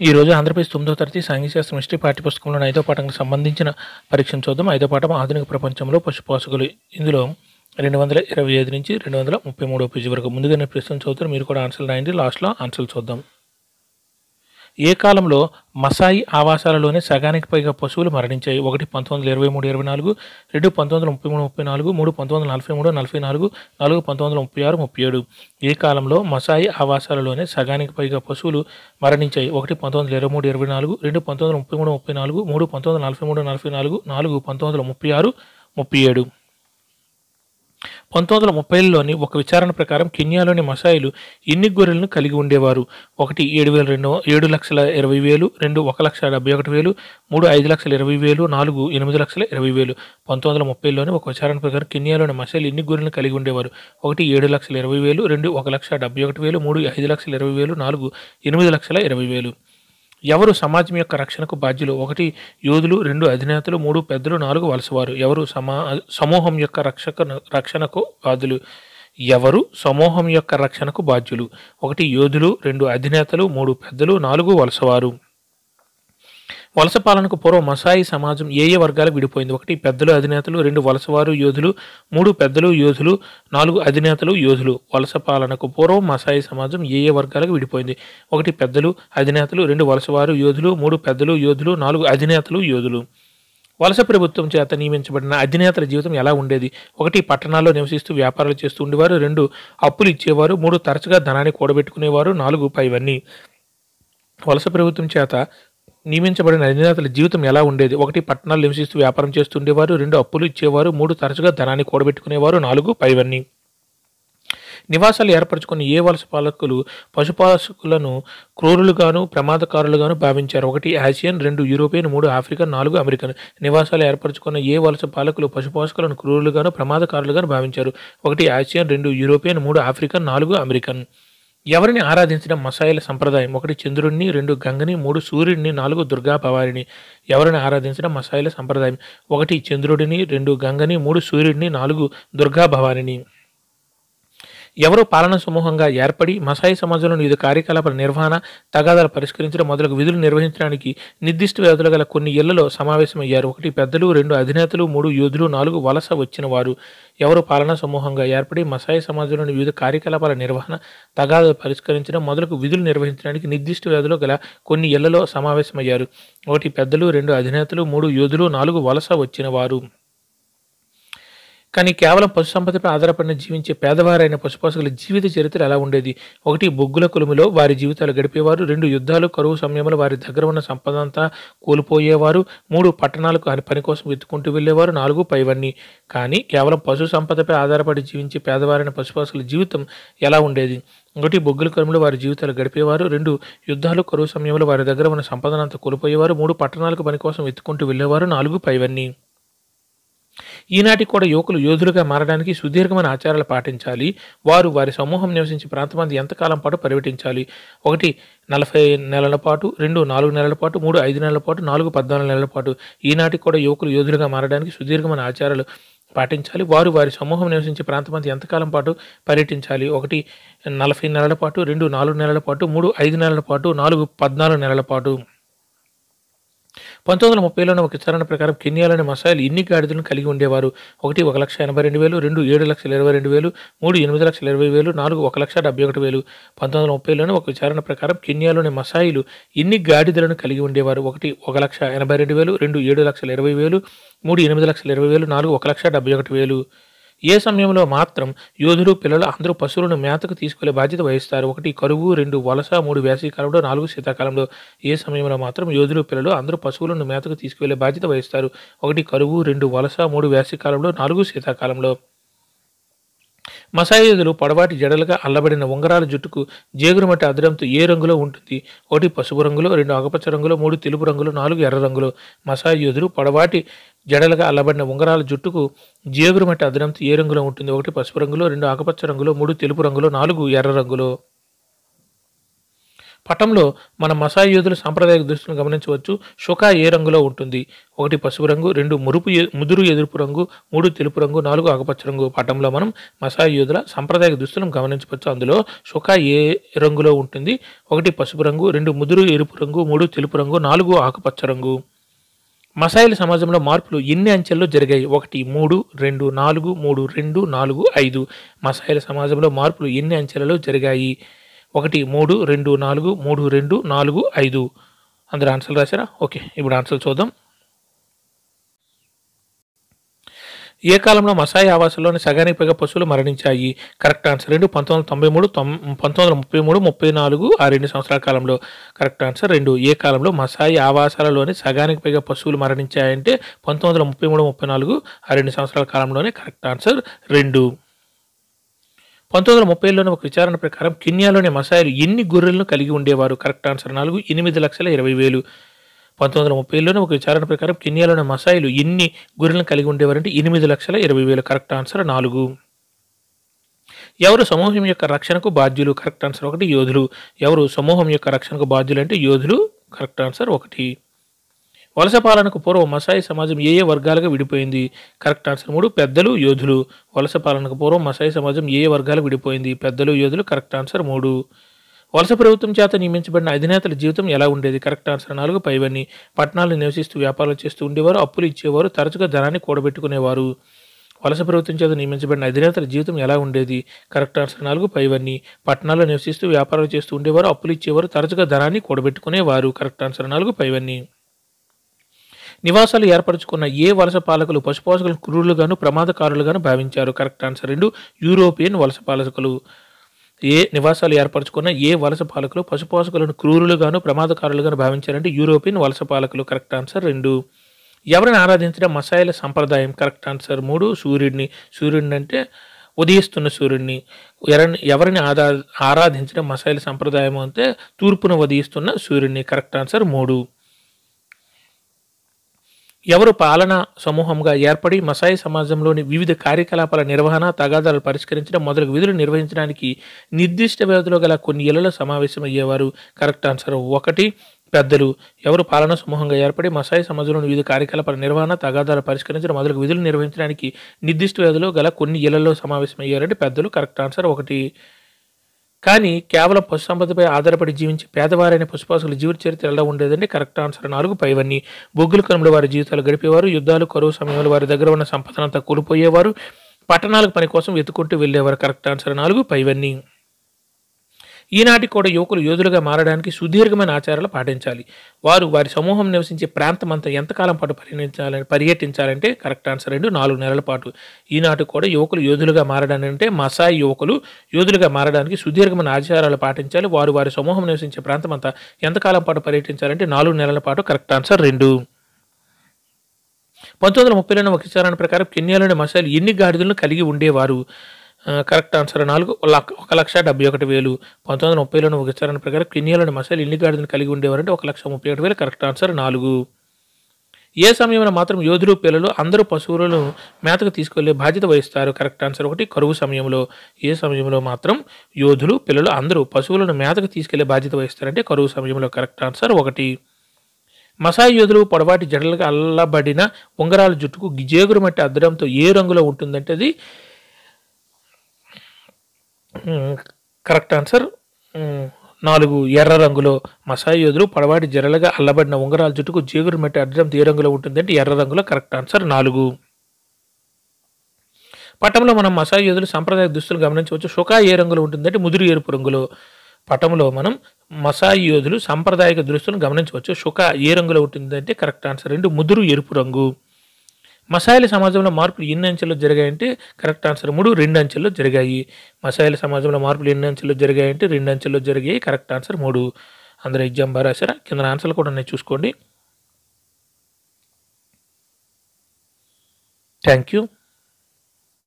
ఈరోజు ఆంధ్రప్రదేశ్ 9వ తరగతి సాంఘిక శాస్త్రం హిస్టరీ పాఠ్యపుస్తకంలోని 5వ పాఠానికి సంబంధించిన పరీక్షను చూద్దాం. 5వ పాఠం ఆధునిక ప్రపంచంలో పశుపోషకులు. ఇందులో 225 నుంచి 233 పేజీ వరకు. ముందుగా నేను ప్రశ్న చదువుతాను, మీరు కూడా ఆన్సర్లు రాయండి. లాస్ట్లో ఆన్సర్లు చూద్దాం. ఏ కాలంలో మసాయి ఆవాసాలలోనే సగానికి పైగా పశువులు మరణించాయి? 1 1923-24, 2 1933-34, 3 1943-44, 4 1936-37. ఏ కాలంలో మసాయి ఆవాసాలలోనే సగానికి పైగా పశువులు మరణించాయి? 1 1923-24, 2 1933-34, 3 1943-44, 4 1936-37. 1930ల్లోని ఒక విచారణ ప్రకారం కెన్యాలోని మసాయిలు ఎన్ని గొర్రెలను కలిగి ఉండేవారు? 1 7,20,000, 2 1,71,000, 3 5,20,000, 4 8,20,000. 1930ల్లోని ఒక విచారణ ప్రకారం కెన్యాలోని మసాయిలు ఎన్ని గొర్రెలను కలిగి ఉండేవారు? 1 7,20,000, 2 1,71,000, 3 5,20,000, 4 8,20,000. ఎవరు సమాజం యొక్క రక్షణకు బాధ్యులు? 1 యోధులు, 2 అధినేతలు, 3 పెద్దలు, 4 వలసవారు. ఎవరు సమూహం యొక్క రక్షణకు బాధ్యులు? ఎవరు సమూహం యొక్క రక్షణకు బాధ్యులు? 1 యోధులు, 2 అధినేతలు, 3 పెద్దలు, 4 వలసవారు. వలస పాలనకు పూర్వం మసాయి సమాజం ఏ వర్గాలకు విడిపోయింది? 1 పెద్దలు, అధినేతలు, 2 వలసవారు యోధులు, 3 పెద్దలు యోధులు, 4 అధినేతలు యోధులు. వలస పాలనకు పూర్వం మసాయి సమాజం ఏ వర్గాలకు విడిపోయింది? 1 పెద్దలు, అధినేతలు, 2 వలసవారు యోధులు, 3 పెద్దలు యోధులు, 4 అధినేతలు యోధులు. వలస ప్రభుత్వం చేత నియమించబడిన అధినేతల జీవితం ఎలా ఉండేది? 1 పట్టణాల్లో నివసిస్తూ వ్యాపారాలు చేస్తూ ఉండేవారు, 2 అప్పులు ఇచ్చేవారు, 3 తరచుగా ధనాన్ని కూడబెట్టుకునేవారు, 4 పైవన్నీ. వలస ప్రభుత్వం చేత నియమించబడిన అధినేతల జీవితం ఎలా ఉండేది? 1 పట్టణాలు నివసిస్తూ వ్యాపారం చేస్తుండేవారు, 2 అప్పులు ఇచ్చేవారు, 3 తరచుగా ధనాన్ని కూడబెట్టుకునేవారు, 4 పైవన్నీ. నివాసాలు ఏర్పరచుకున్న ఏ వలస పాలకులు పశుపోషకులను క్రూరులుగాను ప్రమాదకారులుగాను భావించారు? 1 ఆసియన్, 2 యూరోపియన్, 3 ఆఫ్రికన్, 4 అమెరికన్. నివాసాలు ఏర్పరచుకున్న ఏ వలస పాలకులు పశుపోషకులను క్రూరులుగాను ప్రమాదకారులుగాను భావించారు? 1 ఆసియన్, 2 యూరోపియన్, 3 ఆఫ్రికన్, 4 అమెరికన్. ఎవరిని ఆరాధించడం మసాయిల సంప్రదాయం? 1 చంద్రుడిని, 2 గంగని, 3 సూర్యుడిని, 4 దుర్గా భవానిని. ఎవరిని ఆరాధించడం మసాయిల సంప్రదాయం? 1 చంద్రుడిని, 2 గంగని, 3 సూర్యుడిని, 4 దుర్గా భవానిని. ఎవరు పాలనా సమూహంగా ఏర్పడి మసాయి సమాజంలోని వివిధ కార్యకలాపాల నిర్వహణ, తగాదాలు పరిష్కరించడం మొదలగు విధులు నిర్వహించడానికి నిర్దిష్ట వ్యవధులు గల కొన్ని ఇళ్లలో సమావేశమయ్యారు? 1 పెద్దలు, 2 అధినేతలు, 3 యోధులు, 4 వలస వచ్చిన వారు. ఎవరు పాలనా సమూహంగా ఏర్పడి మసాయి సమాజంలోని వివిధ కార్యకలాపాల నిర్వహణ, తగాదాలు పరిష్కరించడం మొదలగు విధులు నిర్వహించడానికి నిర్దిష్ట వ్యవధిలో గల కొన్ని ఇళ్లలో సమావేశమయ్యారు? 1 పెద్దలు, 2 అధినేతలు, 3 యోధులు, 4 వలస వచ్చిన వారు. కానీ కేవలం పశు సంపదపై ఆధారపడిన జీవించే పేదవారైన పశుపోషకుల జీవిత చరిత్ర ఎలా ఉండేది? 1 బొగ్గుల కొలుములో వారి జీవితాలు గడిపేవారు, 2 యుద్ధాలు, కరువు సమయంలో వారి దగ్గర ఉన్న సంపద అంతా కోల్పోయేవారు, 3 పట్టణాలకు పని కోసం వెతుక్కుంటూ వెళ్ళేవారు, 4 పైవన్నీ. కానీ కేవలం పశు సంపదపై ఆధారపడి జీవించే పేదవారైన పశుపోషకుల జీవితం ఎలా ఉండేది? 1 బొగ్గుల కొలుములో వారి జీవితాలు గడిపేవారు, 2 యుద్ధాలు, కరువు సమయంలో వారి దగ్గర ఉన్న సంపదనంతా కోల్పోయేవారు, 3 పట్టణాలకు పని కోసం వెతుక్కుంటూ వెళ్ళేవారు, 4 పైవన్నీ. ఈనాటికి కూడా యువకులు యోధులుగా మారడానికి సుదీర్ఘమైన ఆచారాలు పాటించాలి. వారు వారి సమూహం నివసించే ప్రాంతమందు ఎంతకాలం పాటు పర్యటించాలి? 1 40 నెలల పాటు, 2 4 నెలల పాటు, 3 5 నెలల పాటు, 4 14 నెలల పాటు. ఈనాటికి కూడా యువకులు యోధులుగా మారడానికి సుదీర్ఘమైన ఆచారాలు పాటించాలి. వారు వారి సమూహం నివసించే ప్రాంతమందు ఎంతకాలం పాటు పర్యటించాలి? 1 40 నెలల పాటు, 2 4 నెలల పాటు, 3 5 నెలల పాటు, 4 14 నెలల పాటు. 1930లోని ఒక విచారణ ప్రకారం కెన్యాలోని మసాయిలు ఎన్ని గాడిదలను కలిగి ఉండేవారు? 1 1,82,000, 2 7,22,000, 3 8,20,000, 4 1,71,000. 1930లోని ఒక విచారణ ప్రకారం కెన్యాలోని మసాయిలు ఎన్ని గాడిదలను కలిగి ఉండేవారు? 1 1,82,000, 2 7,20,000, 3 8,20,000, 4 1,71,000. ఏ సమయంలో మాత్రం యోధులు, పిల్లలు అందరూ పశువులను మేతకు తీసుకెళ్లే బాధ్యత వహిస్తారు? 1 కరువు, 2 వలస, 3 వేసవికాలంలో, 4 శీతాకాలంలో. ఏ సమయంలో మాత్రం యోధులు, పిల్లలు అందరూ పశువులను మేతకు తీసుకువెళ్లే బాధ్యత వహిస్తారు? 1 కరువు, 2 వలస, 3 వేసవికాలంలో, 4 శీతాకాలంలో. మసాయి యోధులు పొడవాటి జడలుగా అల్లబడిన ఉంగరాల జుట్టుకు జేగురుమట్టి అద్దడంతో ఏ రంగులో ఉంటుంది? 1 పసుపు రంగులో, 2 ఆకుపచ్చ రంగులో, 3 తెలుపు రంగులో, 4 ఎర్ర రంగులో. మసాయి యోధులు పొడవాటి జడలుగా అల్లబడిన ఉంగరాల జుట్టుకు జేగురుమట్టి అద్దడంతో ఏ రంగులో ఉంటుంది? 1 పసుపు రంగులో, 2 ఆకుపచ్చ రంగులో, 3 తెలుపు రంగులో, 4 ఎర్ర రంగులో. పటంలో మన మసాయి యోధుల సాంప్రదాయక దుస్తులను గమనించవచ్చు. షొకా ఏ రంగులో ఉంటుంది? 1 పసుపు రంగు, 2 ముదురు ఎరుపు రంగు, 3 తెలుపు రంగు, 4 ఆకుపచ్చ రంగు. పటంలో మనం మసాయి యోధుల సాంప్రదాయక దుస్తులను గమనించవచ్చు. అందులో షొకా ఏ రంగులో ఉంటుంది? 1 పసుపు రంగు, 2 ముదురు ఎరుపు రంగు, 3 తెలుపు రంగు, 4 ఆకుపచ్చ రంగు. మసాయిల సమాజంలో మార్పులు ఎన్ని అంచెల్లో జరిగాయి? 1, 3, 2, 4, 3, 2, 4, 5. మసాయిల సమాజంలో మార్పులు ఎన్ని అంచెలలో జరిగాయి? 1, 3, 2, 4, 3, 2, 4, 5. అందరూ ఆన్సర్లు రాశారా? ఓకే, ఇప్పుడు ఆన్సర్ చూద్దాం. ఏ కాలంలో మసాయి ఆవాసాల్లోని సగానికి పైగా పశువులు మరణించాయి? కరెక్ట్ ఆన్సర్ 2, 1993, 1933, 34 ఆ 2 సంవత్సరాల కాలంలో. Correct answer 2. ఏ కాలంలో మసాయి ఆవాసాలలోని సగానికి పైగా పశువులు మరణించాయంటే 1933, 34 ఆ 2 సంవత్సరాల కాలంలోనే. Correct answer 2. 1930లోని ఒక విచారణ ప్రకారం కెన్యాలోని మసాయిలు ఎన్ని గొర్రెలను కలిగి ఉండేవారు? Correct answer 4, 8,20,000. 1930లోని ఒక విచారణ ప్రకారం కెన్యాలోని మసాయిలు ఎన్ని గొర్రెలను కలిగి ఉండేవారంటే 8,20,000. Correct answer 4. ఎవరు సమూహం యొక్క రక్షణకు బాధ్యులు? కరెక్ట్ ఆన్సర్ 1, యోధులు. ఎవరు సమూహం యొక్క రక్షణకు బాధ్యులు అంటే యోధులు. Correct answer 1. వలస పాలనకు పూర్వం మసాయి సమాజం ఏ వర్గాలుగా విడిపోయింది? కరెక్ట్ ఆన్సర్ 3, పెద్దలు, యోధులు. వలస పాలనకు పూర్వం మసాయి సమాజం ఏ వర్గాలుగా విడిపోయింది? పెద్దలు, యోధులు. Correct answer 3. వలస ప్రభుత్వం చేత నియమించబడిన అధినేతల జీవితం ఎలా ఉండేది? కరెక్ట్ ఆన్సర్ 4, పైవన్నీ. పట్టణాలను నివసిస్తూ వ్యాపారాలు చేస్తూ ఉండేవారు, అప్పులు ఇచ్చేవారు, తరచుగా ధనాన్ని కూడబెట్టుకునేవారు. వలస ప్రభుత్వం చేత నియమించబడిన అధినేతల జీవితం ఎలా ఉండేది? కరెక్ట్ ఆన్సర్ 4, పైవన్నీ. పట్టణాల్లో నివసిస్తూ వ్యాపారాలు చేస్తూ ఉండేవారు, అప్పులు ఇచ్చేవారు, తరచుగా ధనాన్ని కూడబెట్టుకునేవారు. కరెక్ట్ ఆన్సర్ 4, పైవన్నీ. నివాసాలు ఏర్పరచుకున్న ఏ వలస పాలకులు పశుపోషకులను క్రూరులుగాను ప్రమాదకారులుగాను భావించారు? కరెక్ట్ ఆన్సర్ 2, యూరోపియన్ వలస పాలకులు. ఏ నివాసాలు ఏర్పరచుకున్న ఏ వలస పాలకులు పశుపోషకులను క్రూరులుగాను ప్రమాదకారులుగాను భావించారంటే యూరోపియన్ వలస పాలకులు. Correct answer 2. ఎవరిని ఆరాధించడం మసాయిల సంప్రదాయం? కరెక్ట్ ఆన్సర్ 3, సూర్యుడిని. సూర్యుడిని అంటే ఉదయిస్తున్న సూర్యుడిని. ఎవరిని ఆరాధించడం మసాయిల సంప్రదాయం అంటే తూర్పున ఉదయిస్తున్న సూర్యుడిని. Correct answer 3. ఎవరు పాలనా సమూహంగా ఏర్పడి మసాయి సమాజంలోని వివిధ కార్యకలాపాల నిర్వహణ, తగాదాలు పరిష్కరించడం మొదలగు విధులు నిర్వహించడానికి నిర్దిష్ట వ్యవధిలో గల కొన్ని ఏళ్లలో సమావేశమయ్యేవారు? కరెక్ట్ ఆన్సర్ 1, పెద్దలు. ఎవరు పాలనా సమూహంగా ఏర్పడి మసాయి సమాజంలోని వివిధ కార్యకలాపాల నిర్వహణ, తగాదాలు పరిష్కరించడం మొదలగు విధులు నిర్వహించడానికి నిర్దిష్ట వ్యవధిలో గల కొన్ని ఏళ్లలో సమావేశమయ్యారంటే పెద్దలు. Correct answer 1. కానీ కేవలం పశు సంపదపై ఆధారపడి జీవించే పేదవారైన పశుపాసుల జీవిత చరిత్ర ఎలా ఉండేదంటే కరెక్ట్ ఆన్సర్ 4, పైవన్నీ. బొగ్గుల కనుమల వారి జీవితాలు గడిపేవారు, యుద్ధాలు, కరువు సమయంలో వారి దగ్గర ఉన్న సంపదనంతా కోల్పోయేవారు, పట్టణాలకు పని కోసం వెతుక్కుంటూ వెళ్ళేవారు. కరెక్ట్ ఆన్సర్ 4, పైవన్నీ. ఈనాటి కూడా యువకులు యోధులుగా మారడానికి సుదీర్ఘమైన ఆచారాలు పాటించాలి. వారు వారి సమూహం నివసించే ప్రాంతం అంతా ఎంతకాలం పాటు పర్యటించాలంటే కరెక్ట్ ఆన్సర్ 2, 4 నెలల పాటు. ఈనాటి కూడా యువకులు యోధులుగా మారడానికి అంటే మసాయి యువకులు యోధులుగా మారడానికి సుదీర్ఘమైన ఆచారాలు పాటించాలి. వారు వారి సమూహం నివసించే ప్రాంతం అంతా ఎంతకాలం పాటు పర్యటించాలంటే 4 నెలల పాటు. Correct answer 2. 1930లోని ఒక విచారణ ప్రకారం కెన్యాలోని మసాయిలు ఎన్ని గాడిదలను కలిగి ఉండేవారు? Correct answer 4, 1,71,000. 1930లోని ఒక విచారణ ప్రకారం కెన్యాలోని మసాయిలు ఎన్ని గాడిదలను కలిగి ఉండేవారంటే 1,31,000. Correct answer 4. ఏ సమయంలో మాత్రం యోధులు, పిల్లలు అందరూ పశువులను మేతకు తీసుకెళ్లే బాధ్యత వహిస్తారు? కరెక్ట్ ఆన్సర్ 1, కరువు సమయంలో. ఏ సమయంలో మాత్రం యోధులు, పిల్లలు అందరూ పశువులను మేతకు తీసుకెళ్లే బాధ్యత వహిస్తారంటే కరువు సమయంలో. Correct answer 1. మసాయి యోధులు పొడవాటి జడలుగా అల్లబడిన ఉంగరాల జుట్టుకు జేగురు మట్టి అద్దడంతో ఏ రంగులో ఉంటుందంటే అది కరెక్ట్ ఆన్సర్ 4, ఎర్ర రంగులో. మసాయి యోధులు పొడవాటి జడలుగా అల్లబడిన ఉంగరాల జుట్టుకు జేగురు మట్టి అద్దడంతో ఏ రంగులో ఉంటుందంటే ఎర్ర రంగులో. Correct answer 4. పటంలో మనం మసాయి యోధులు సాంప్రదాయ దుస్తులు గమనించవచ్చు. షొకా ఏ రంగులో ఉంటుందంటే ముదురు ఎరుపు రంగులో. పటంలో మనం మసాయి యోధులు సాంప్రదాయక దుస్తులను గమనించవచ్చు. షొకా ఏ రంగులో ఉంటుందంటే కరెక్ట్ ఆన్సర్ 2, ముదురు ఎరుపు రంగు. మసాయిల సమాజంలో మార్పులు ఎన్ని అంచెల్లో జరిగాయంటే కరెక్ట్ ఆన్సర్ 3, 2 అంచెల్లో జరిగాయి. మసాయిల సమాజంలో మార్పులు ఎన్ని అంచెల్లో జరిగాయంటే 2 అంచెల్లో జరిగాయి. Correct answer 3. అందరూ ఎగ్జామ్ బాగా రాశారా? కింద ఆన్సర్లు కూడా ఉన్నాయి చూసుకోండి. Thank you.